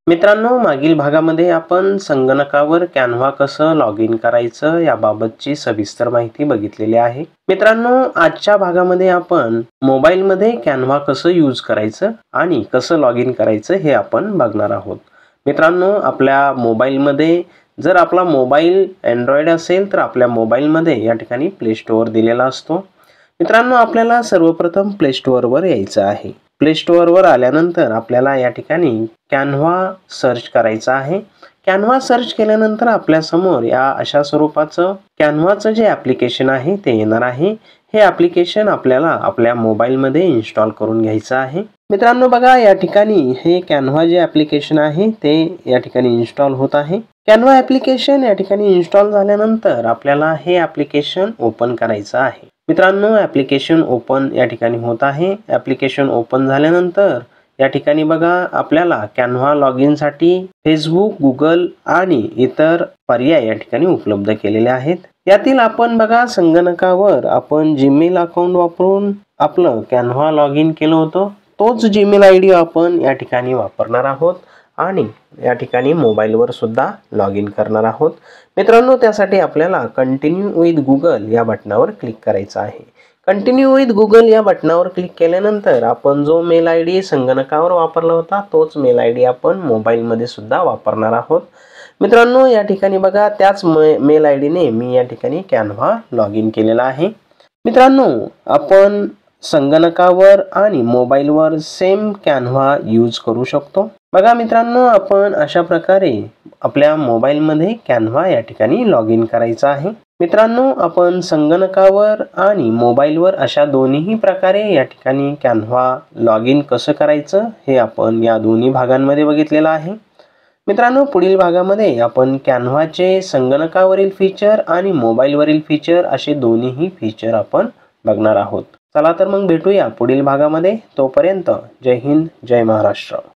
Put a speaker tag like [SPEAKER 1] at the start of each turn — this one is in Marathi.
[SPEAKER 1] मित्रांनो, मागील भागामध्ये आपण संगणकावर कॅनव्हा कसं लॉग इन करायचं याबाबतची सविस्तर माहिती बघितलेली आहे. मित्रांनो, आजच्या भागामध्ये आपण मोबाईलमध्ये कॅनव्हा कसं यूज करायचं आणि कसं लॉग इन करायचं हे आपण बघणार आहोत. मित्रांनो, आपल्या मोबाईलमध्ये जर आपला मोबाईल अँड्रॉइड असेल तर आपल्या मोबाईलमध्ये या ठिकाणी प्ले स्टोअर दिलेला असतो. मित्रांनो, आपल्याला सर्वप्रथम प्ले स्टोअरवर यायचं आहे. प्ले स्टोअरवर आल्यानंतर आपल्याला या ठिकाणी कॅनव्हा सर्च करायचं आहे. कॅनव्हा सर्च केल्यानंतर आपल्या समोर या अशा स्वरूपाचं कॅनव्हाचं जे ॲप्लिकेशन आहे ते येणार आहे. हे ॲप्लिकेशन आपल्याला आपल्या मोबाईलमध्ये इन्स्टॉल करून घ्यायचं आहे. मित्रांनो, बघा या ठिकाणी हे कॅनव्हा जे ॲप्लिकेशन आहे ते या ठिकाणी इन्स्टॉल होत आहे. कॅनव्हा ॲप्लिकेशन या ठिकाणी इन्स्टॉल झाल्यानंतर आपल्याला हे ॲप्लिकेशन ओपन करायचं आहे. मित्रांनो, ॲप्लिकेशन ओपन या ठिकाणी होत आहे. ॲप्लिकेशन ओपन झाल्यानंतर या ठिकाणी बघा आपल्याला कॅनव्हा लॉग इनसाठी फेसबुक, गुगल आणि इतर पर्याय या ठिकाणी उपलब्ध केलेले आहेत. यातील आपण बघा संगणकावर आपण जीमेल अकाउंट वापरून आपलं कॅनव्हा लॉग इन केलं होतं. तोच जीमेल ID आपण या ठिकाणी वापरणार आहोत आणि या ठिकाणी मोबाईलवर सुद्धा लॉग इन करणार आहोत. मित्रांनो, त्यासाठी आपल्याला कंटिन्यू विथ गुगल या बटनावर क्लिक करायचं आहे. कंटिन्यू विथ गुगल या बटनावर क्लिक केल्यानंतर आपण जो मेल ID संगणकावर वापरला होता तोच मेल ID आपण मोबाईलमध्ये सुद्धा वापरणार आहोत. मित्रांनो, या ठिकाणी बघा त्याच मेल ID ने मी या ठिकाणी कॅनव्हा लॉग इन केलेला आहे. मित्रांनो, आपण संगणकावर आणि मोबाईलवर सेम कॅनव्हा यूज करू शकतो. बघा मित्रांनो, आपण अशा प्रकारे आपल्या मोबाईलमध्ये कॅनव्हा या ठिकाणी लॉग इन करायचा आहे. मित्रांनो, आपण संगणकावर आणि मोबाईलवर अशा दोन्ही प्रकारे या ठिकाणी कॅनव्हा लॉग इन कसं करायचं हे आपण या दोन्ही भागांमध्ये बघितलेलं आहे. मित्रांनो, पुढील भागामध्ये आपण कॅनव्हाचे संगणकावरील फीचर आणि मोबाईलवरील फीचर असे दोन्हीही फीचर आपण बघणार आहोत. चला तर मग भेटूया पुढील भागामध्ये. तोपर्यंत जय हिंद, जय महाराष्ट्र.